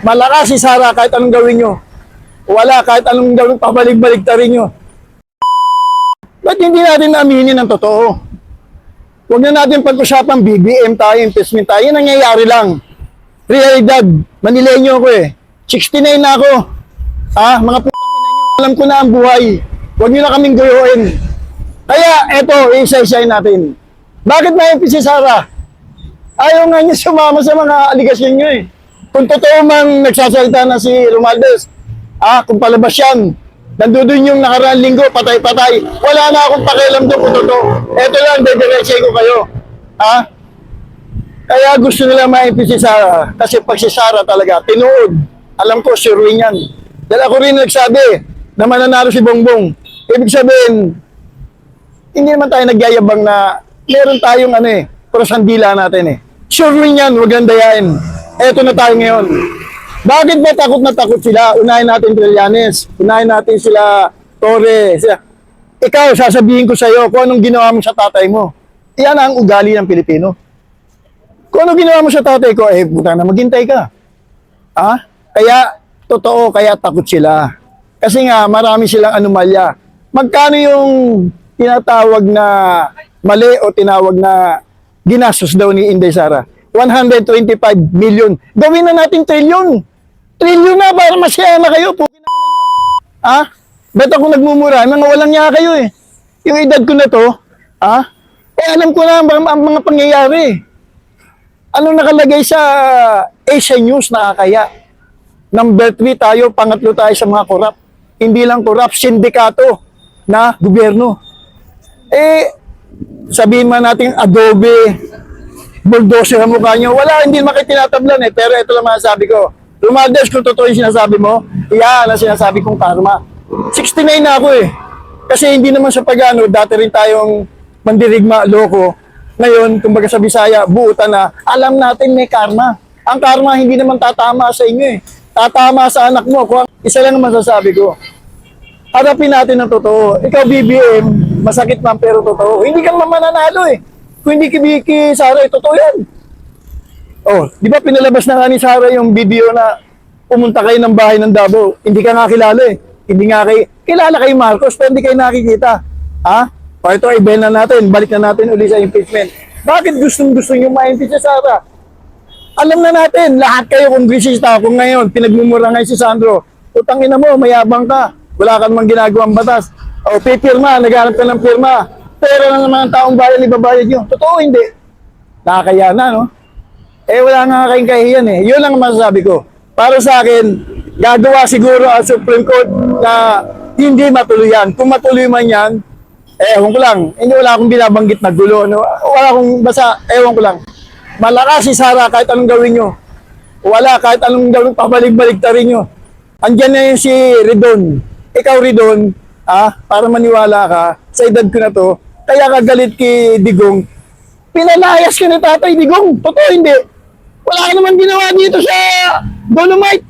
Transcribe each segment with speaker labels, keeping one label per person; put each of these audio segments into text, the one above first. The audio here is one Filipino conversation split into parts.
Speaker 1: Malakas si Sara kahit anong gawin nyo. Wala, kahit anong gawin, pabalik-balik ta rin nyo. Ba't hindi natin aminin ang totoo? Huwag na natin pag-usapan BBM tayo, impeachment tayo. Yan nangyayari lang. Realidad, Manileño ko eh. 69 na ako. Mga putang ina nyo, alam ko na ang buhay. Huwag nyo na kaming guyuin. Kaya, eto, isa-isayin natin. Bakit na-impeach si Sara? Ayaw nga niya sumama sa mga aligasyon nyo eh. Kung totoo mang nagsasalita na si Romualdez, kung palabas yan, nandun yung nakaraang linggo, patay-patay. Wala na akong pakialam doon kung totoo. Eto lang, dediretso ko kayo. Kaya gusto nila ma-impeach si Sara. Kasi pag si Sara talaga, tinuod. Alam ko, sure win yan. Dahil ako rin nagsabi na mananalo si Bongbong. Ibig sabihin, hindi naman tayo nagyayabang na meron tayong prosandila natin eh. Sure win yan, huwag lang dayain. Eto na tayo ngayon. Bakit ba takot na takot sila? Unahin natin Trillanes, unahin natin sila Torre. Ikaw, sasabihin ko sa iyo kung anong ginawa mo sa tatay mo. Iyan ang ugali ng Pilipino. Kung anong ginawa mo sa tatay ko, buta na maghintay ka. Kaya, totoo, kaya takot sila. Kasi nga, marami silang anomalya. Magkano yung tinatawag na mali o tinawag na ginastos daw ni Inday Sara? 125 million. Gawin na natin trilyon. Trilyon na para masaya na kayo. Pukin na nyo. Ba't ako nagmumura? Mga walang niya kayo eh. Yung edad ko na to, alam ko na ang mga pangyayari. Anong nakalagay sa Asian News na kaya? Number 3 tayo, pangatlo tayo sa mga korap. Hindi lang korap, sindikato na gobyerno. Sabihin man natin adobe, bulldozer ang mukha nyo. Wala, hindi makitinatablan eh. Pero ito lang masasabi ko. Romualdez, kung totoo yung sinasabi mo, iyan ang sinasabi kong karma. 69 na ako eh. Kasi hindi naman sa pagano, dati rin tayong mandirigma, loko. Ngayon, kumbaga sa Bisaya, buutan na, alam natin may karma. Ang karma hindi naman tatama sa inyo eh. Tatama sa anak mo. Isa lang ang masasabi ko. Harapin natin ng totoo. Ikaw BBM, masakit man pero totoo. Hindi ka mananalo eh. Kung hindi kibiki Sara, totoo yan. Di ba pinalabas na nga ni Sara yung video na pumunta kayo ng bahay ng Davao. Hindi ka nga kilala eh. Hindi nga kilala kayo Marcos, pero hindi kayo nakikita. Ito, i-bail na natin. Balik na natin uli sa impeachment. Bakit gustong-gusto nyo ma-impeach si Sara? Alam na natin, lahat kayo kongresista. Kung ngayon, pinagmumura ngayon si Sandro, utang ina mo, mayabang ka. Wala ka namang ginagawang batas. Pipirma, naghanap ka ng pirma. Pero lang naman ang taong bayan, ibabayad nyo. Totoo, hindi. Nakakaya na, no? Wala nga kayong kahiyan eh. Yun lang ang masasabi ko. Para sa akin, gagawa siguro ang Supreme Court na hindi matuloy yan. Kung matuloy man yan, ewan ko lang. Hindi wala akong binabanggit na gulo. No? Wala akong basta, ewan ko lang. Malakas si Sara kahit anong gawin nyo. Wala, kahit anong gawin, pabalik-balik ta rin nyo. Andyan na yun si Ridon. Ikaw Ridon, para maniwala ka, sa edad ko na to, kaya kagalit kay Digong, pinalayas ka ni Tatay Digong. Totoo hindi. Wala ka naman ginawa dito sa Dolomite.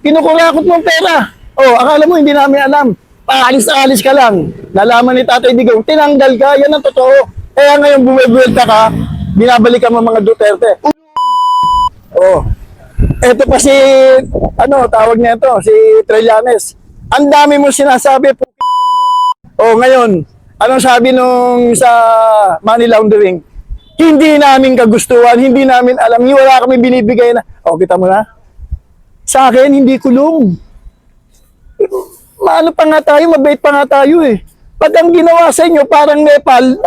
Speaker 1: Kinukurakot mong pera. Akala mo hindi namin alam. Paalis na alis ka lang. Nalaman ni Tatay Digong, tinanggal ka, yan ang totoo. Kaya ngayon bumibuelta ka, binabalik ka mga Duterte. Eto pa si, tawag niya ito, si Trillanes. Ang dami mo sinasabi. Ngayon, anong sabi nung sa money laundering? Hindi namin kagustuhan, hindi namin alam, wala kami binibigay na. Kita mo na? Sa akin, hindi kulong. Maano pa nga tayo, mabait pa nga tayo eh. Pag ang ginawa sa inyo, parang Nepal,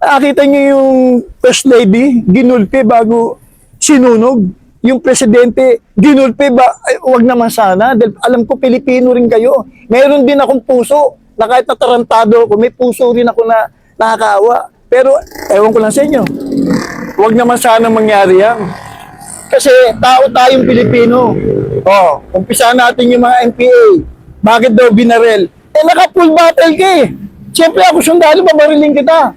Speaker 1: nakita niyo yung First Lady, ginulpi bago sinunog. Yung presidente, ginulpi ba? Huwag naman sana, dahil alam ko Pilipino rin kayo. Meron din akong puso, na kahit natarantado ako, may puso rin ako na nakakaawa. Pero, ewan ko lang sa inyo, huwag naman sana mangyari yan. Kasi tao tayong Pilipino. Umpisa natin yung mga NPA. Bakit daw binarel? Naka-full battle ka eh. Siyempre ako sundalo, babariling kita.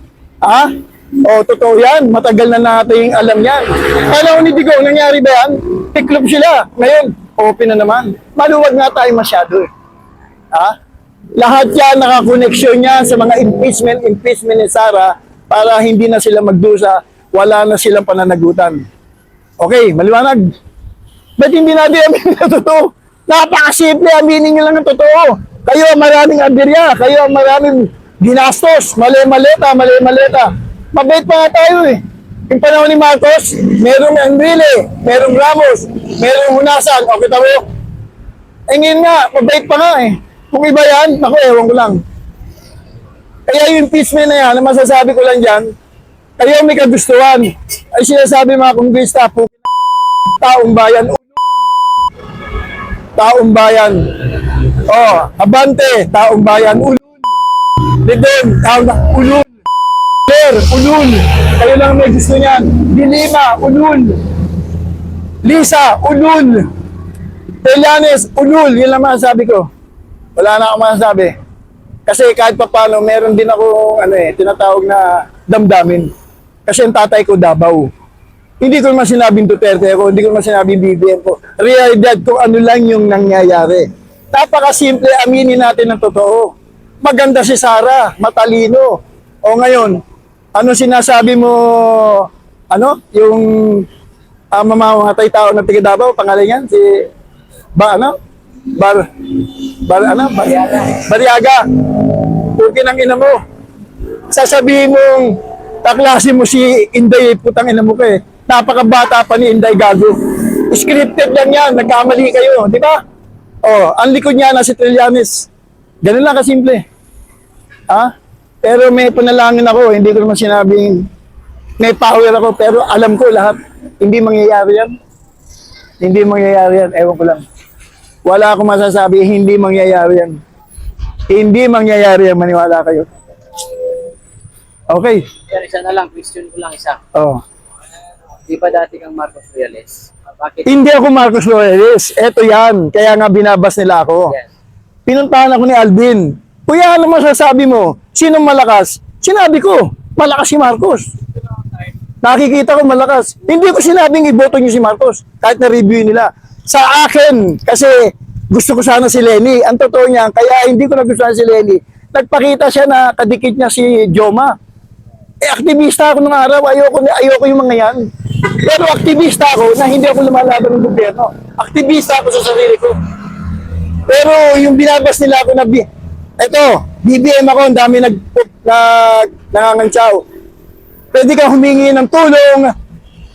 Speaker 1: Totoo yan. Matagal na natin alam yan. Panahon ni Digong, nangyari ba yan? Tiklop sila. Ngayon, open na naman. Maluwag nga tayo masyado eh. Lahat yan, nakakoneksyon yan sa mga impeachment ni Sara para hindi na sila magdusa, wala na silang pananagutan. Okay, maliwanag. Ba't hindi natin aminin na totoo? Napakasimple, aminin nyo lang ng totoo. Kayo ang maraming aberya, kayo ang maraming ginastos, mali-maleta. Mabait pa nga tayo eh. Yung panahon ni Marcos, merong Enrile, merong Ramos, merong Hunasan, o kita mo. Eh ngayon nga, mabait pa nga eh. Kung iba yan, ako ewan ko lang. Kaya yung impeachment na yan, ang masasabi ko lang dyan, kayo may kagustuhan. Ay sinasabi mga kongresta, taong bayan, taong bayan. Oh, abante, taong bayan, ulun. Lidon, ulun. Ulun. Kayo lang may gusto niyan. Dilima, ulun. Lisa, ulul. Telianes, ulul. Yun lang masasabi ko. Wala na akong masasabi. Kasi kahit pa paano, meron din ako tinatawag na damdamin. Kasi ang tatay ko Davao. Hindi ko naman sinabing Duterte ako, hindi ko naman sinabing BBM ko. Realidad kung ano lang yung nangyayari. Napakasimple, aminin natin ng totoo. Maganda si Sara, matalino. O ngayon, ano sinasabi mo, yung mamamatay tao ng tiga Davao, pangalan yan, si, Bariaga. Pukin ang ina mo. Sasabihin mong, taklasin mo si Inday, putang ina mo ka eh. Napakabata pa ni Inday Gago. Scripted lang yan, nagkamali kayo, di ba? Oh, ang likod niya na si Trillanes. Ganun lang kasimple. Ha? Pero may panalangin ako, hindi ko naman sinabing may power ako, pero alam ko lahat. Hindi mangyayari yan. Hindi mangyayari yan, ewan ko lang. Wala akong masasabi, hindi mangyayari yan. Hindi mangyayari yan, maniwala kayo. Okay.
Speaker 2: Pero isa na lang, question ko lang isa.
Speaker 1: Oh.
Speaker 2: Di ba dati kang Marcos Royales? Bakit?
Speaker 1: Hindi ako Marcos Royales. Eto yan. Kaya nga binabas nila ako.
Speaker 2: Yes.
Speaker 1: Pinuntahan ako ni Alvin. Kuya, ano masasabi mo? Sinong malakas? Sinabi ko, malakas si Marcos. Nakikita ko malakas. Hindi ko sinabing iboto niyo si Marcos. Kahit na-review nila. Sa akin, kasi gusto ko sana si Lenny. Ang totoo niya, kaya hindi ko nagustuhan si Lenny. Nagpakita siya na kadikit niya si Joma. Aktivista ako nung araw, ayoko yung mga yan. Pero aktivista ako na hindi ako lumalaban ng gobyerno. Aktivista ako sa sarili ko. Pero yung binabas nila ako na, eto, BBM ako, ang dami nangangantsaw. Pwede kang humingi ng tulong.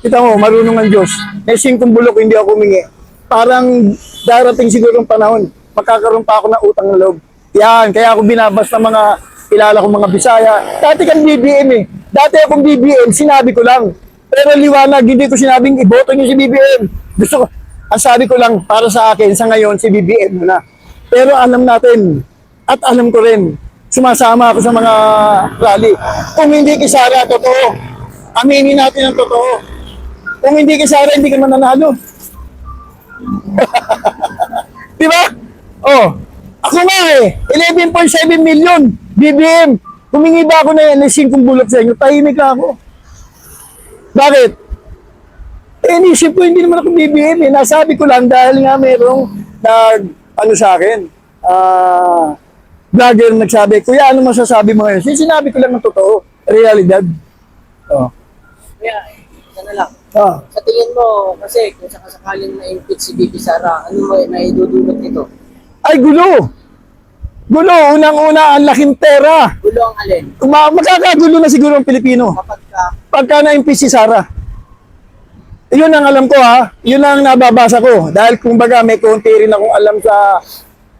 Speaker 1: Kita mo, marunong ang Diyos. May 5 bulok, hindi ako humingi. Parang darating siguro ng panahon, magkakaroon pa ako ng utang na loob. Yan, kaya ako binabas ng mga kilala kong mga Bisaya. Dati kang BBM eh. Dati akong BBM, sinabi ko lang. Pero liwanag, hindi ko sinabing iboto niyo si BBM. Gusto ko, ang sabi ko lang, para sa akin, sa ngayon, si BBM muna. Pero alam natin, at alam ko rin, sumasama ako sa mga rally. Kung hindi kay Sara, totoo. Aminin natin ang totoo. Kung hindi kay Sara, hindi ka mananalo. Di ba? Oh, ako nga eh, 11.7 million, BBM. Humingi ba ako na 5 bulok sa inyo, tahimik ako. Bakit? Eh, inisip ko, hindi naman ako BBM eh. Nasabi ko lang dahil nga merong sa akin, vlogger nagsabi, Kuya, ano masasabi mo ngayon? Sinabi ko lang ng totoo, realidad. Oh.
Speaker 2: Kaya, isa na lang.
Speaker 1: Ah.
Speaker 2: Sa tingin mo, kasi kung sakasakaling na-impeach si Bibi Sara, ano mo naidudulot nito?
Speaker 1: Ay, gulo! Gulo! Unang-una, ang laking pera.
Speaker 2: Gulo ang alin?
Speaker 1: Magkakagulo na siguro ang Pilipino.
Speaker 2: Kapag ka,
Speaker 1: Pagka na-impeach si Sara. Yun ang alam ko ha. Yun ang nababasa ko. Dahil kumbaga may konti rin akong alam sa...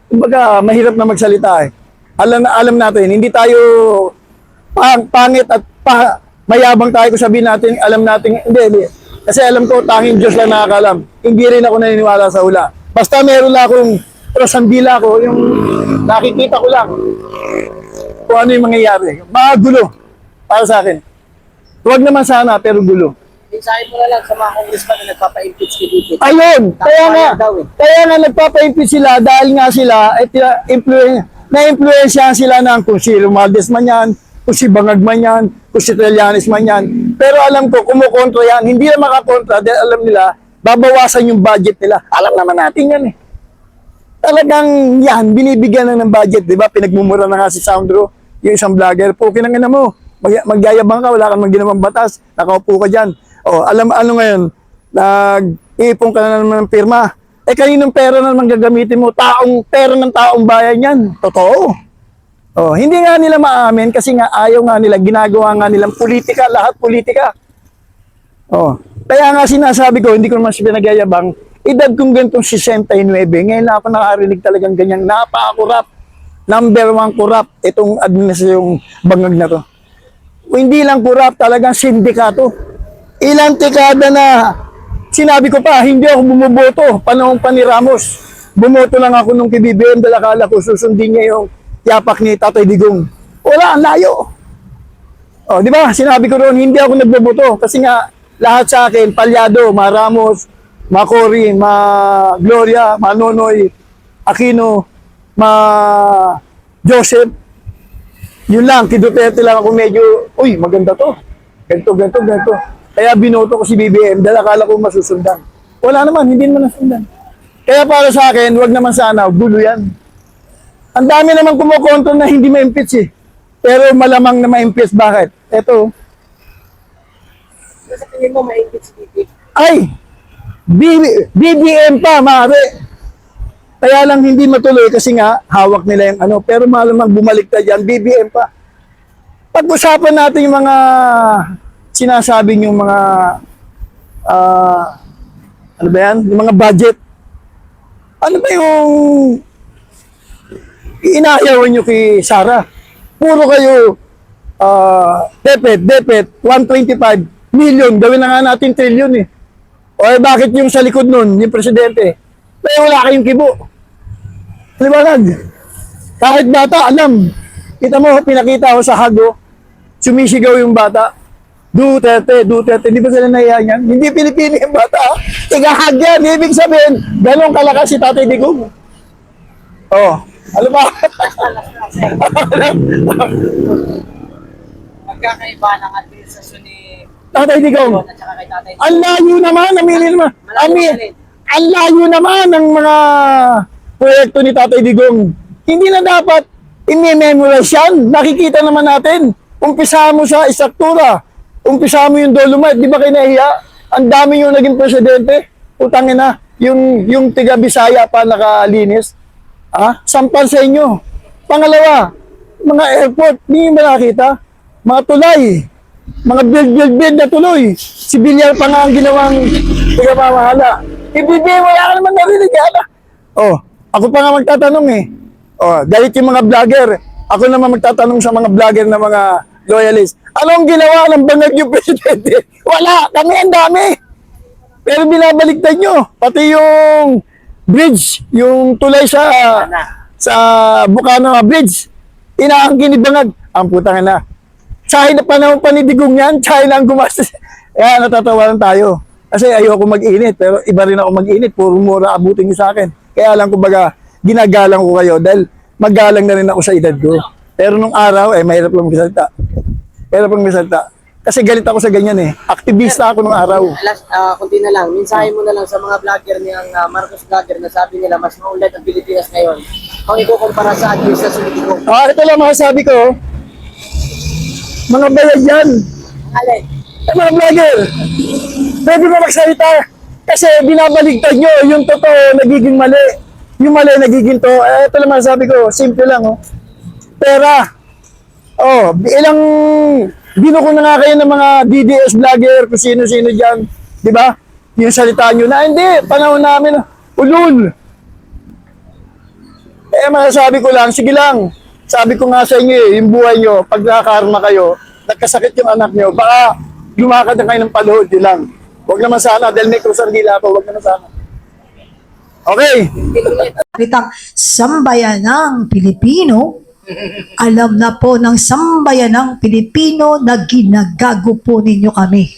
Speaker 1: Kumbaga, mahirap na magsalita eh. Alam natin, hindi tayo pangit at mayabang tayo kung sabihin natin, alam natin, hindi. Kasi alam ko, tanging Diyos lang nakakalam. Hindi rin ako naniniwala sa hula. Basta meron lang akong trasandila ko, yung nakikita ko lang kung ano yung mangyayari. Magulo para sa akin. Huwag naman sana, pero gulo.
Speaker 2: mensahe mo na lang sa mga congressman na nagpapa-impeach kay Bibi.
Speaker 1: Ayun! Kaya nga nagpapa-impeach sila dahil nga sila, na-influensyahan sila ng kung si Romualdez man yan, kung si Bangag man yan, kung si Trillanes man yan. Pero alam ko, kumukontra yan. Hindi na makakontra dahil alam nila, babawasan yung budget nila. Alam naman natin yan eh. Talagang yan, binibigyan na ng budget, di ba? Pinagmumura na nga si Sandro, yung isang vlogger. Po, kinangina mo, magyayabang ka, wala kang magginawang batas, nakaupo ka dyan. O, alam ano ngayon, Iipon ka na naman ng pirma. Eh, kaninong pera na naman gagamitin mo? Pera ng taong bayan yan. Totoo. Oh, hindi nga nila maamin kasi nga ayaw nga nila, ginagawa nga nilang politika, lahat politika. Oh, kaya nga sinasabi ko, hindi ko naman siya pinagyayabang, edad kong ganitong 69, ngayon na ako nakarinig talagang ganyang napaka-corrupt. Number 1 corrupt itong administrasyong bangag na to. Hindi lang corrupt, talagang sindikato. Ilang dekada na sinabi ko pa, hindi ako bumuboto panahon pa ni Ramos. Bumoto lang ako nung kay-BBM dahil akala ko susundin niya yung yapak ni Tatay Digong. Wala, ang layo. Oh, di ba? Sinabi ko roon, hindi ako nagboboto kasi nga lahat sa akin, Palyado, Ma Ramos, Ma Cory, Ma Gloria, Ma Nonoy, Aquino, Ma Joseph. Yun lang, kay Duterte lang ako medyo, uy, maganda to. Ganito. Kaya binoto ko si BBM dahil akala ko masusundan. Wala naman, hindi naman nasundan. Kaya para sa akin, wag naman sana, gulo yan. Ang dami naman kumukontrol na hindi ma-impeach eh. Pero malamang na ma-impeach. Bakit? Ito.
Speaker 2: Sa tingin mo, ma-impeach si BP?
Speaker 1: Ay! BBM pa, mare. Kaya lang hindi matuloy kasi nga hawak nila yung ano. Pero malamang bumaliktad yan, BBM pa. Pag-usapan natin yung mga sinasabi yung mga ano ba yan? Yung mga budget. Ano ba yung inaayawan nyo kay Sara? Puro kayo depet, 125 million, gawin na nga natin trillion eh. O bakit yung sa likod nun, yung presidente, may wala kayong kibo. Liwanag. Kahit bata, alam. Kita mo, pinakita ko sa hago, sumisigaw yung bata. Duterte, di ba sila nahiya niyan? Hindi Pilipino yung bata. Tigahag yan. Ibig sabihin, ganun kalakas si Tatay Digong. Oh, alam ba?
Speaker 2: Magkakaiba ng administrasyon ni
Speaker 1: Tatay Digong.
Speaker 2: at saka kay Tatay Digong.
Speaker 1: Ang layo naman, ang layo naman ng mga proyekto ni Tatay Digong. Hindi na dapat i-memorize yan. Nakikita naman natin. Umpisa mo sa istruktura. Umpisa mo yung Dolomite. Di ba kayo nahiya? Ang dami yung naging presidente. Utangin na. Yung tiga Bisaya pa nakalinis. Sampal sa inyo. Pangalawa, mga airport. Hindi nyo ba nakita? Mga tulay. Mga build na tuloy. Si Villar pa nga ang ginawang tiga-mamahala. Ibibigay, wala ka naman narinig. Oh, ako pa nga magtatanong eh. Oh, galit yung mga vlogger. Ako naman magtatanong sa mga vlogger na mga loyalist. Anong ginawa ng bangag yung presidente? Wala, kami ang dami. Pero binabaliktad nyo. Pati yung bridge, yung tulay sa Bukana Bridge. Inaangkin ni Bangag. Ang putang na. Tsaka na panahon pa ni Digong yan, tsaka na ang gumastos. Kaya natatawa lang tayo. Kasi ayoko mag-init, pero iba rin ako mag-init. Puro mura abutin nyo sa akin. Kaya lang kumbaga, ginagalang ko kayo dahil magalang na rin ako sa edad ko. Pero nung araw, mahirap lang magsalita. Mahirap lang magsalita. Kasi galit ako sa ganyan eh. Aktivista ako nung araw.
Speaker 2: Last, kunti na lang. Mensahe mo na lang sa mga vlogger niyang Marcos vlogger na sabi nila mas maunlad ang Pilipinas ngayon. Kung ikukumpara sa administrasyon ni Digong.
Speaker 1: Ito lang masasabi ko. Mga bayad yan.
Speaker 2: Alin?
Speaker 1: Mga vlogger. Pwede mo magsalita. Kasi binabaligtad nyo. Yung totoo nagiging mali. Yung mali nagiging to. Ito lang masasabi ko. Simple lang. Pera. Ilang binuko na nga kayo ng mga DDS vlogger, kung sino-sino dyan. Di ba? Yung salita nyo na, hindi, panahon namin, ulul. Masasabi ko lang, sige lang. Sabi ko nga sa inyo, yung buhay nyo, pag nakakarma kayo, nagkasakit yung anak nyo, baka lumakad na kayo ng paluhod, yun lang. Huwag naman sana, dahil may krusang dila ako, huwag naman sana. Okay.
Speaker 3: Kitang sambayanang Pilipino, alam na po ng sambayanang Pilipino na ginagago po ninyo kami.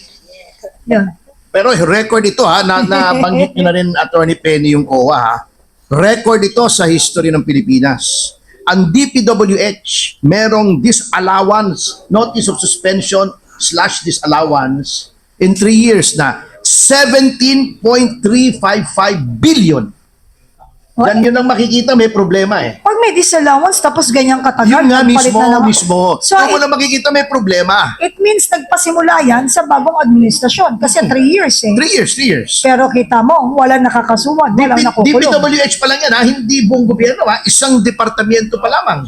Speaker 3: Yan.
Speaker 4: Pero record ito nabanggit nyo na rin, Attorney Penny, yung OWA ha. Record ito sa history ng Pilipinas. Ang DPWH, merong disallowance, notice of suspension / disallowance in 3 years na 17.355 billion. Yan yun ang makikita, may problema eh.
Speaker 3: Pag may disallowance, tapos ganyang katagal,
Speaker 4: Yun nga
Speaker 3: nagpalit
Speaker 4: mismo,
Speaker 3: na naman.
Speaker 4: mismo.
Speaker 3: So,
Speaker 4: Kung wala makikita, may problema.
Speaker 3: it means nagpasimula yan sa bagong administrasyon. Kasi 3 years eh.
Speaker 4: 3 years, 3 years.
Speaker 3: Pero kita mo, wala nakakasuhan, walang nakukulong.
Speaker 4: DPWH pa lang yan ha, hindi buong gobyerno ha, isang departamento pa lamang.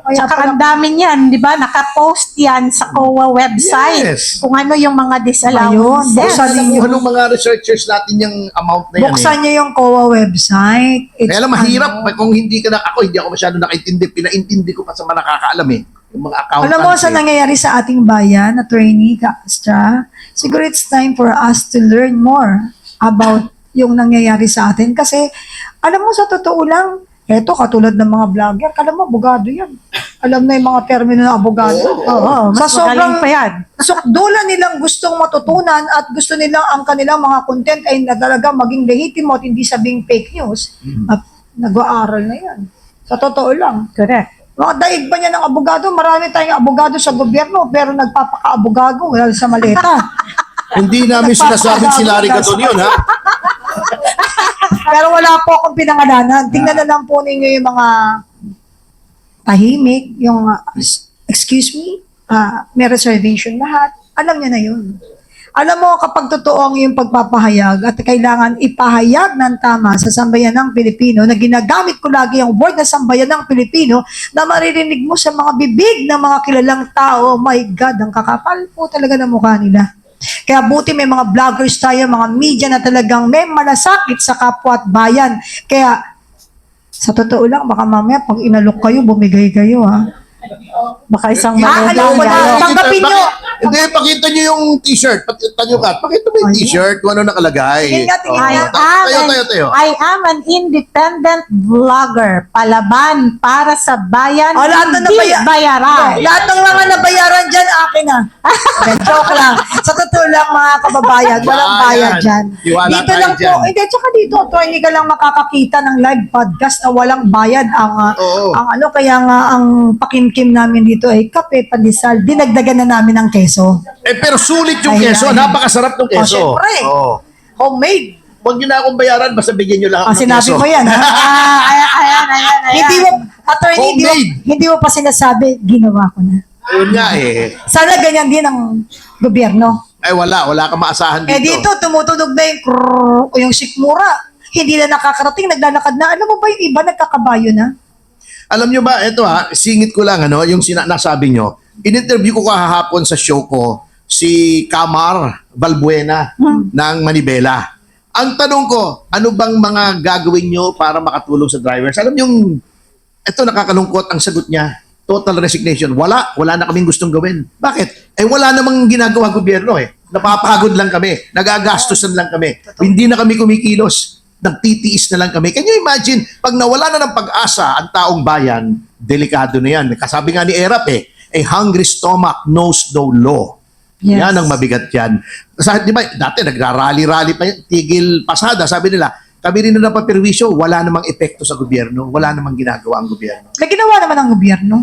Speaker 3: Kaya
Speaker 5: Tsaka
Speaker 3: pala-
Speaker 5: ang dami niyan, di ba? Nakapost yan sa COA website.
Speaker 4: Yes.
Speaker 5: Kung ano yung mga
Speaker 3: Ayun,
Speaker 5: disallowances.
Speaker 3: buksan
Speaker 4: Alam mo, anong mga researchers natin yung amount na yan
Speaker 3: buksan niyo yung COA website. It's
Speaker 4: Kaya lang mahirap
Speaker 3: ano,
Speaker 4: kung hindi ka na, ako hindi ako masyado nakaintindi, pinaintindi ko pa sa mga nakakaalam eh. Yung mga accountants.
Speaker 3: Alam mo sa nangyayari sa ating bayan, Attorney Castra, siguro it's time for us to learn more about yung nangyayari sa atin. Kasi, alam mo, sa totoo lang, eto, katulad ng mga vlogger, alam mo, abogado yan. Alam na yung mga termino ng abogado.
Speaker 5: Oo, mas
Speaker 3: Sa sobrang
Speaker 5: magaling pa yan.
Speaker 3: sukdulan nilang gustong matutunan at gusto nilang ang kanilang mga content ay na talaga maging lehitimo at hindi sabing fake news, at nag-aaral na yan. Sa totoo lang.
Speaker 5: Correct.
Speaker 3: Mga daig ba niya ng abogado? Marami tayong abogado sa gobyerno pero nagpapaka-abogado wala sa maleta.
Speaker 4: Hindi namin sinasabing si Larry Gadon yun ha.
Speaker 3: Pero wala po akong pinangalanan. Tingnan na lang po ninyo yung mga tahimik, yung excuse me, may reservation lahat. Alam niya na yun. Alam mo, kapag totoo ang iyong pagpapahayag at kailangan ipahayag ng tama sa sambayan ng Pilipino, na ginagamit ko lagi ang word na sambayan ng Pilipino, na maririnig mo sa mga bibig ng mga kilalang tao, my God, ang kakapal po talaga ng mukha nila. Kaya buti may mga vloggers tayo, mga media na talagang may malasakit sa kapwa at bayan. Kaya, sa totoo lang, baka mamaya pag inalok kayo, bumigay kayo, ha?
Speaker 5: Baka isang
Speaker 3: alam ko na. Tanggapin nyo.
Speaker 4: Hindi, pakita nyo yung t-shirt. Pakita nyo ka. Pakita mo yung
Speaker 3: Ayun.
Speaker 4: t-shirt kung ano nakalagay.
Speaker 3: Tingin nga, tingin nga.
Speaker 4: Tayo.
Speaker 5: I am an independent vlogger. Palaban para sa bayan.
Speaker 3: Oh, lahat na
Speaker 5: hindi
Speaker 3: nabaya-
Speaker 5: bayaran.
Speaker 3: Lahat ng mga nabayaran dyan, akin na. Joke lang. Sa totoo lang, mga kababayan, walang bayad dyan.
Speaker 4: Tiwala
Speaker 3: Dito
Speaker 4: tayo
Speaker 3: lang
Speaker 4: dyan.
Speaker 3: po, hindi, tsaka dito, attorney ka lang makakakita ng live podcast na walang bayad.
Speaker 4: Oo.
Speaker 3: Ang ano, kaya nga, ang pakimkim namin dito ay kape, pandesal, dinagdagan na namin ng keso.
Speaker 4: Pero sulit yung
Speaker 3: Ay,
Speaker 4: keso.
Speaker 3: ay.
Speaker 4: Napakasarap ng keso.
Speaker 3: syempre.
Speaker 4: Oo.
Speaker 3: Homemade.
Speaker 4: Huwag nyo na akong bayaran, basta bigyan nyo lang ako ng
Speaker 3: Sinabi
Speaker 4: keso.
Speaker 3: mo yan, ha?
Speaker 5: Ayan.
Speaker 3: Hindi mo, attorney,
Speaker 4: Homemade.
Speaker 3: hindi mo pa sinasabi, ginawa ko na.
Speaker 4: Yun nga eh.
Speaker 3: Sana ganyan din ang gobyerno.
Speaker 4: Ay wala kang maasahan dito.
Speaker 3: Eh dito, tumutunog na yung krrrr, o yung sikmura. Hindi na nakakarating, naglalakad na. Alam mo ba yung iba nagkakabayo na?
Speaker 4: Alam nyo ba, ito ha, singit ko lang yung nasabi nyo. In-interview ko kahapon sa show ko si Camar Valbuena ng Manibela. Ang tanong ko, ano bang mga gagawin nyo para makatulong sa drivers? Alam yung, ito nakakalungkot ang sagot niya. Total resignation. Wala na kaming gustong gawin. Bakit? Wala namang ginagawa gobyerno eh. Napapagod lang kami. Nagagastusan lang kami. Hindi na kami kumikilos. Nagtitiis na lang kami. Can you imagine, pag nawala na ng pag-asa ang taong bayan, delikado na yan. Kasabi nga ni Erap a hungry stomach knows no law.
Speaker 3: Yes.
Speaker 4: Yan ang mabigat yan. Di ba, dati nagrarally-rally pa yan, tigil pasada, sabi nila, kami rin na napaperwisyo, wala namang epekto sa gobyerno, wala namang ginagawa ang gobyerno.
Speaker 3: Na ginawa naman ng gobyerno.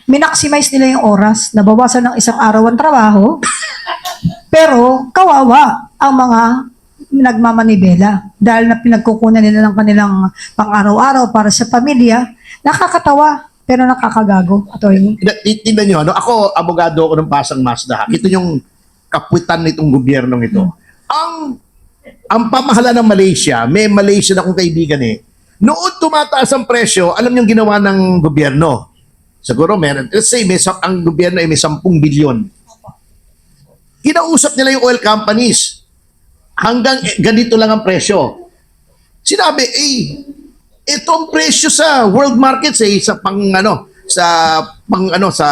Speaker 3: Minaximize nila yung oras, nabawasan ng isang araw ang trabaho, pero kawawa ang mga nagmamanibela dahil na pinagkukunan nila ng kanilang pang-araw-araw para sa pamilya. Nakakatawa, pero nakakagago, attorney.
Speaker 4: Tingnan nyo, ako, abogado ako ng Pasang Mazda. Ito yung kapuitan nitong gobyernong ito. Ang pamahala ng Malaysia, may Malaysia na akong kaibigan noon tumataas ang presyo, alam yung ginawa ng gobyerno. Siguro meron, let's say, ang gobyerno ay may 10 bilyon. Kinausap nila yung oil companies. Hanggang ganito lang ang presyo. Sinabi, ito ang presyo sa world markets sa sa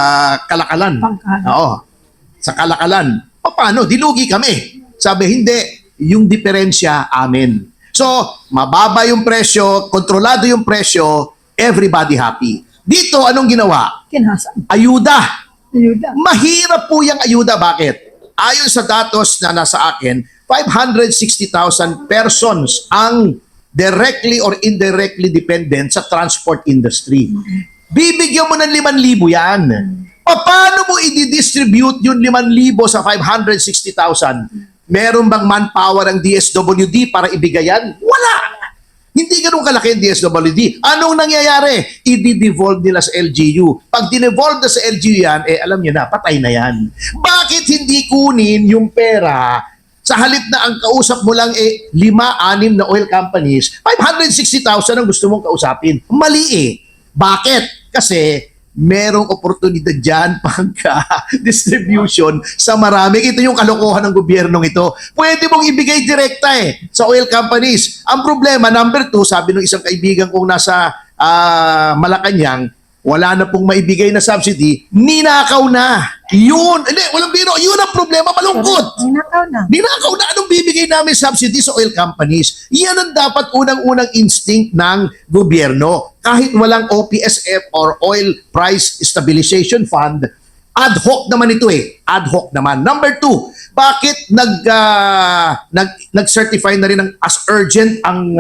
Speaker 4: kalakalan. Oo. Sa kalakalan. Paano? Dilugi kami. Sabi, hindi. Yung diferensya, amin. So, mababa yung presyo, kontrolado yung presyo, everybody happy. Dito, anong ginawa?
Speaker 3: Kinhasan.
Speaker 4: Ayuda.
Speaker 3: Ayuda.
Speaker 4: Mahirap po yung ayuda. Bakit? Ayon sa datos na nasa akin, 560,000 persons ang directly or indirectly dependent sa transport industry. Bibigyan mo ng 5,000 yan. Paano mo i-distribute yung 5,000 sa 560,000? Meron bang manpower ang DSWD para ibigay yan? Wala! Hindi ganun kalaki ang DSWD. Anong nangyayari? I-devolve nila sa LGU. Pag dinevolve na sa LGU yan, alam nyo na, patay na yan. Bakit hindi kunin yung pera sa halip na ang kausap mo lang 5-6 na oil companies, 560,000 ang gusto mong kausapin? Mali Bakit? Kasi merong oportunidad dyan pagka-distribution sa marami. Ito yung kalokohan ng gobyernong ito. Pwede mong ibigay direkta sa oil companies. Ang problema, number 2, sabi ng isang kaibigan kong nasa Malacanang, wala na pong maibigay na subsidy, ninakaw na. Yun, hindi, walang biro. Yun ang problema, malungkot.
Speaker 5: Ninakaw na.
Speaker 4: Ninakaw na, anong bibigay namin subsidy sa oil companies? Yan ang dapat unang-unang instinct ng gobyerno. Kahit walang OPSF or Oil Price Stabilization Fund, ad hoc naman ito Ad hoc naman. Number 2, bakit nag-certify na rin as urgent ang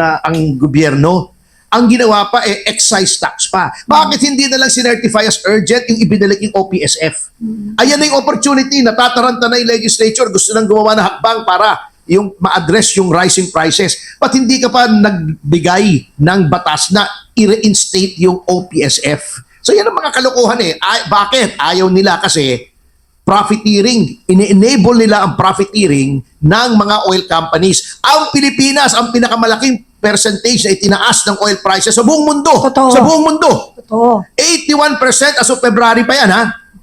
Speaker 4: gobyerno? Ang ginawa pa excise tax pa. Bakit hindi na lang sinertify as urgent yung ibinalik yung OPSF? Ayan na yung opportunity. Natataranta na yung legislature. Gusto nang gumawa ng hakbang para yung ma-address yung rising prices. Ba't hindi ka pa nagbigay ng batas na i-reinstate yung OPSF? So yan ang mga kalokohan Bakit? Ayaw nila kasi profiteering. Ini-enable nila ang profiteering ng mga oil companies. Ang Pilipinas, ang pinakamalaking percentage na itinaas ng oil prices sa buong mundo.
Speaker 3: Totoo.
Speaker 4: Sa buong mundo.
Speaker 3: Totoo.
Speaker 4: 81% as of February pa yan,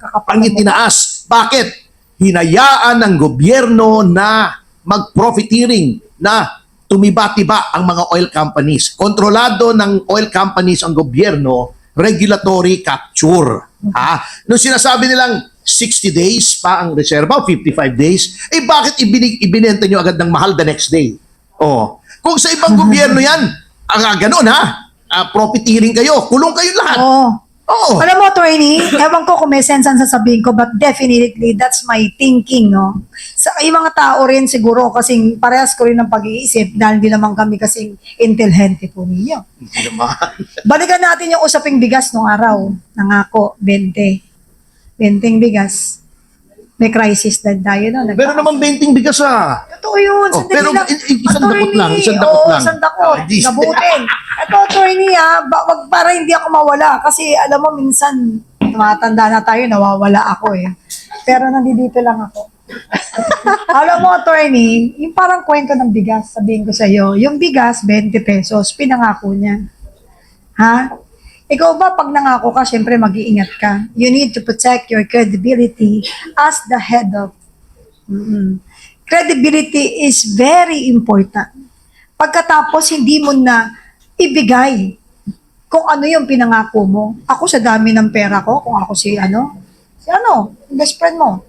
Speaker 4: ang itinaas. Bakit? Hinayaan ng gobyerno na mag-profiteering, na tumiba-tiba ang mga oil companies. Kontrolado ng oil companies ang gobyerno, regulatory capture. Nung sinasabi nilang 60 days pa ang reserva, 55 days, bakit ibinenta nyo agad ng mahal the next day? Kung sa ibang gobyerno yan, ganun profiteering kayo, kulong kayo lahat. Oo.
Speaker 3: Alam mo, attorney, ewan ko kung may sense ang sasabihin ko, but definitely, that's my thinking, no? Sa yung mga tao rin siguro, kasing parehas ko rin ng pag-iisip, dahil di naman kami kasing intelligente po ninyo.
Speaker 4: Hindi naman.
Speaker 3: Balikan natin yung usaping bigas nung araw. Nangako, 20. 20 bigas. May crisis na tayo, no?
Speaker 4: Pero naman 20 bigas
Speaker 3: Totoo yun. Sandali
Speaker 4: pero
Speaker 3: lang.
Speaker 4: isang dakot lang,
Speaker 3: Attorney,
Speaker 4: isang dakot lang.
Speaker 3: Isang dakot.
Speaker 4: Hindi.
Speaker 3: Gabutin. Ito, attorney, wag para hindi ako mawala. Kasi alam mo, minsan, tumatanda na tayo, nawawala ako Pero nandito lang ako. Alam mo, attorney, yung parang kwento ng bigas, sabihin ko sa iyo, yung bigas, 20 pesos, pinangako niya. Ikaw ba, pag nangako ka, syempre mag-iingat ka. You need to protect your credibility as the head of... Credibility is very important. Pagkatapos, hindi mo na ibigay kung ano yung pinangako mo. Ako sa dami ng pera ko, kung ako best friend mo.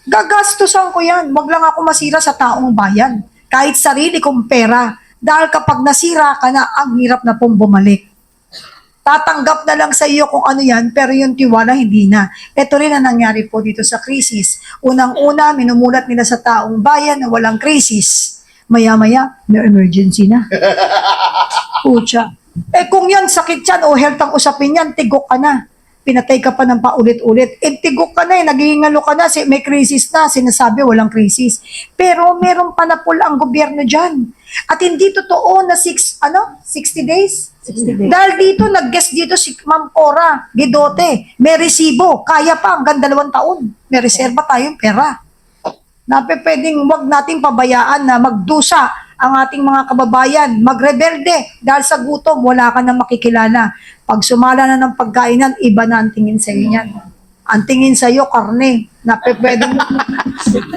Speaker 3: Gagastusan ko yan. Wag lang ako masira sa taong bayan. Kahit sarili kong pera. Dahil kapag nasira ka na, ang hirap na pong bumalik. Tatanggap na lang sa iyo kung ano yan, pero yung tiwala hindi na. Ito rin ang nangyari po dito sa krisis. Unang-una, minumulat nila sa taong bayan na walang krisis. Maya-maya, may emergency na. Pucha. Kung yan, sakit yan o health ang usapin yan, tigok ka na. Pinatay ka pa ng paulit-ulit. Tigok ka na nagingalo ka na, may krisis na, sinasabi walang krisis. Pero meron pa na pula ang gobyerno dyan. At hindi totoo na 60 days? 60 days. Dahil dito, nag-guest dito si Ma'am Cora Guidote. May resibo. Kaya pa hanggang 2 taon. May reserba tayong pera. Pwedeng wag nating pabayaan na magdusa ang ating mga kababayan, magrebelde. Dahil sa gutom, wala ka na makikilala. Pag sumala na ng pagkainan, iba na ang tingin sa iyo niyan. Ang tingin sa iyo, karne, na pwedeng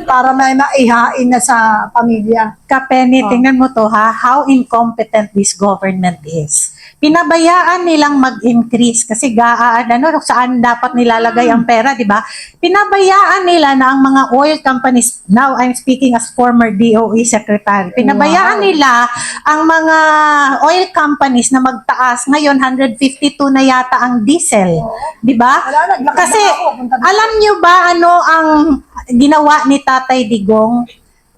Speaker 3: para may maihain na sa pamilya.
Speaker 5: Kapeni, tingnan mo to how incompetent this government is. Pinabayaan nilang mag-increase kasi saan dapat nilalagay ang pera, di ba? Pinabayaan nila na ang mga oil companies, now I'm speaking as former DOE secretary, pinabayaan nila ang mga oil companies na magtaas. Ngayon, 152 na yata ang diesel, di ba? Kasi alam nyo ba ano ang ginawa ni Tatay Digong?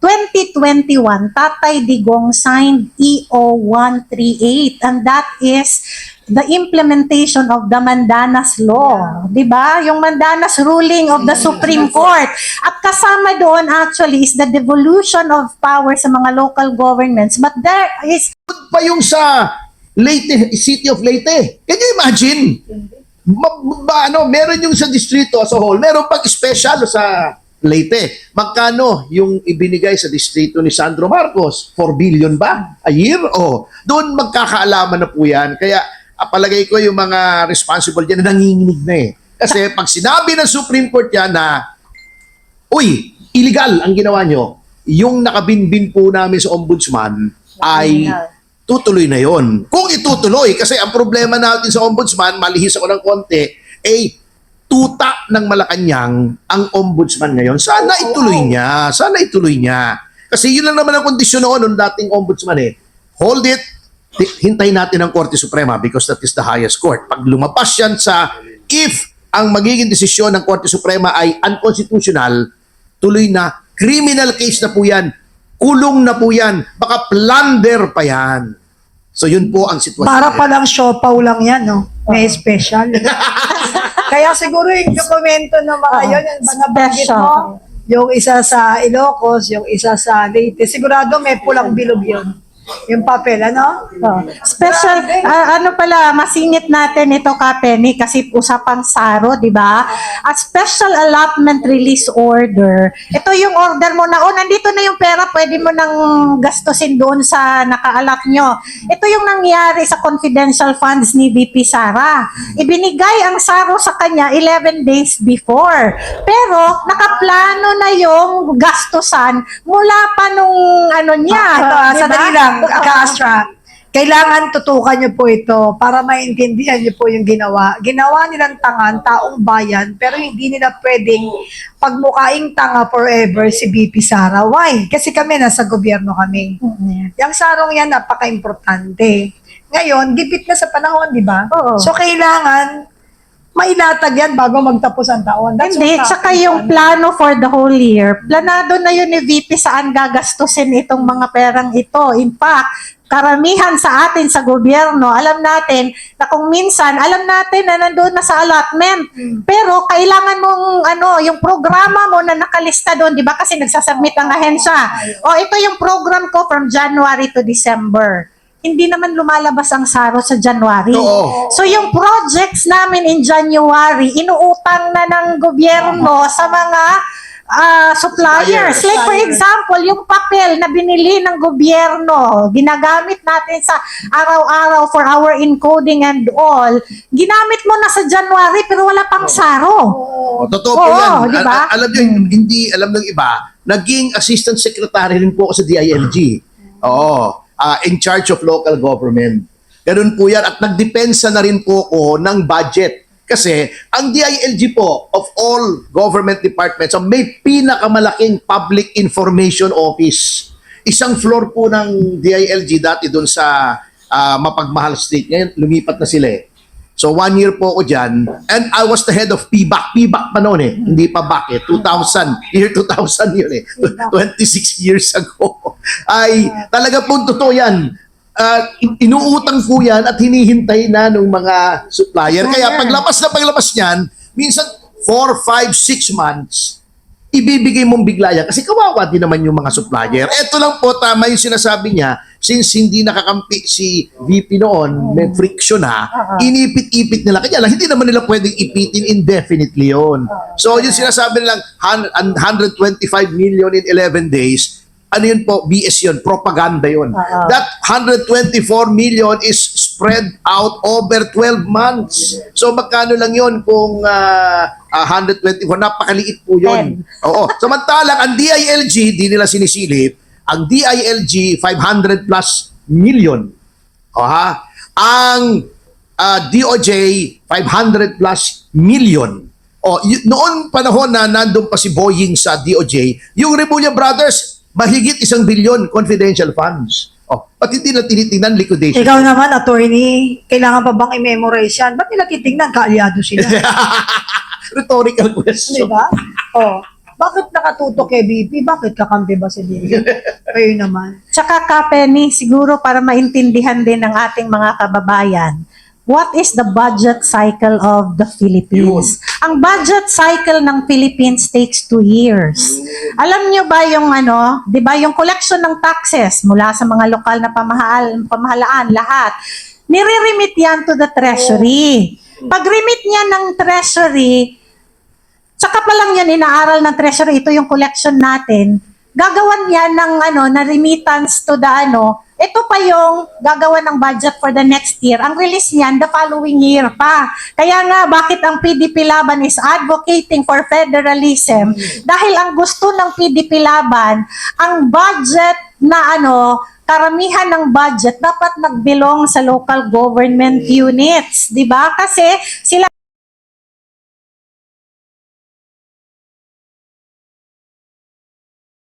Speaker 5: 2021, Tatay Digong signed EO 138 and that is the implementation of the Mandanas Law. Di ba? Yung Mandanas ruling of the Supreme Court. At kasama doon actually is the devolution of power sa mga local governments. But there is
Speaker 4: Pa yung sa Leyte, City of Leyte. Can you imagine? Meron yung sa distrito as a whole, meron pang special sa Leyte. Magkano yung ibinigay sa distrito ni Sandro Marcos? 4 billion ba a year? O, doon magkakaalaman na po yan. Kaya palagay ko yung mga responsible dyan na nanginginig na eh. Kasi pag sinabi ng Supreme Court yan na, uy, illegal ang ginawa nyo, yung nakabinbin po namin sa ombudsman ay tutuloy na yon. Kung itutuloy, kasi ang problema natin sa ombudsman, malihis ako ng konti, tuta ng Malacanang ang ombudsman ngayon. Sana ituloy niya. Sana ituloy niya. Kasi yun lang naman ang kondisyon noon ng dating ombudsman eh. Hold it, hintayin natin ang Korte Suprema because that is the highest court. Pag lumapas yan sa if ang magiging desisyon ng Korte Suprema ay unconstitutional, tuloy na, criminal case na po yan, kulong na po yan, baka plunder pa yan. So yun po ang sitwasyon.
Speaker 3: Para palang siopaw lang yan, no? May special. Kaya siguro yung dokumento ng mga yun, yung nabanggit mo, yung isa sa Ilocos, yung isa sa Leyte, sigurado may pulang bilog yun. Yung papel, ano?
Speaker 5: special, ano pala, masingit natin ito ka, Penny, kasi usapang SARO, di ba? A special allotment release order. Ito yung order mo na, nandito na yung pera, pwede mo nang gastusin doon sa naka-allot nyo. Ito yung nangyari sa confidential funds ni VP Sara. Ibinigay ang SARO sa kanya 11 days before. Pero, nakaplano na yung gastusan mula pa nung ano niya.
Speaker 3: Sandali lang, Ka-Astra. Kailangan tutukan niyo po ito para maintindihan niyo po yung ginawa. Ginawa nilang tangan, taong bayan, pero hindi nila pwedeng pagmukaing tanga forever si BP Sara. Why? Kasi kami, nasa gobyerno kami. Yung sarong yan, napaka-importante. Ngayon, gipit na sa panahon, di ba?
Speaker 5: Oo.
Speaker 3: So, kailangan mailatag yan bago magtapos ang taon. That's
Speaker 5: Hindi,
Speaker 3: what
Speaker 5: tsaka
Speaker 3: happened.
Speaker 5: yung plano for the whole year, planado na yun ni VP saan gagastusin itong mga perang ito. In fact, karamihan sa atin sa gobyerno, alam natin na kung minsan, alam natin na nandoon na sa allotment. Pero kailangan mong, yung programa mo na nakalista doon, di ba? Kasi nagsasubmit ang ahensya. Ito yung program ko from January to December. Hindi naman lumalabas ang SARO sa January.
Speaker 4: Oo.
Speaker 5: So yung projects namin in January, inuutang na ng gobyerno sa mga suppliers.
Speaker 4: Suppliers.
Speaker 5: Like for example, yung papel na binili ng gobyerno, ginagamit natin sa araw-araw for our encoding and all, ginamit mo na sa January pero wala pang SARO.
Speaker 4: Totoo po
Speaker 5: Oo,
Speaker 4: yan.
Speaker 5: di ba?
Speaker 4: Alam nyo, hindi alam ng iba, naging assistant secretary rin po ako sa DILG. Oo. In charge of local government. Ganun po yan. At nagdepensa na rin po ako ng budget. Kasi ang DILG po, of all government departments, may pinakamalaking public information office. Isang floor po ng DILG dati doon sa Mapagmahal Street. Ngayon, lumipat na sila eh. So 1 year po ako dyan. And I was the head of PBAC. PBAC pa noon eh. Hindi pa back eh. 2000. Year 2000 yun eh. 26 years ago. Ay, talaga po totoo yan. Inuutang po yan at hinihintay na ng mga supplier. Kaya paglabas niyan, minsan 4, 5, 6 months, ibibigay mong bigla yan. Kasi kawawa din naman yung mga supplier. Ito lang po, tama yung sinasabi niya, since hindi nakakampi si VP noon, may friction inipit-ipit nila. Kaya lang, hindi naman nila pwedeng ipitin indefinitely yun. So, yung sinasabi nilang 125 million in 11 days, ano yun po, BS yun, propaganda yun. That 124 million is spread out over 12 months. So magkano lang yun kung 124, napakaliit po yun. Oo. Samantalang ang DILG, di nila sinisilip, ang DILG 500 plus million. Ang DOJ 500 plus million. Noon panahon na nandun pa si Boying sa DOJ, yung Remulla Brothers, mahigit 1 billion confidential funds. Ba't hindi na tinitingnan liquidation?
Speaker 3: Ikaw naman, attorney, kailangan pa bang i-memorize yan? Ba't nila titignan? Kaalyado sila.
Speaker 4: Rhetorical question.
Speaker 3: Di ba? Bakit nakatutok kay BP? Bakit kakampi ba si BP? Kayo naman.
Speaker 5: Tsaka ka, Penny, siguro para maintindihan din ng ating mga kababayan, what is the budget cycle of the Philippines? Ang budget cycle ng Philippines takes 2 years. Alam nyo ba yung ano, di ba yung collection ng taxes mula sa mga lokal na pamahalaan, lahat, nire-remit yan to the treasury. Pag-remit niya ng treasury, saka pa lang yan inaaral ng treasury, ito yung collection natin, gagawan yan ng na remittance to the ito pa yung gagawa ng budget for the next year. Ang release niyan, the following year pa. Kaya nga, bakit ang PDP Laban is advocating for federalism? Dahil ang gusto ng PDP Laban, ang budget na karamihan ng budget dapat nagbilong sa local government units. Diba? Kasi sila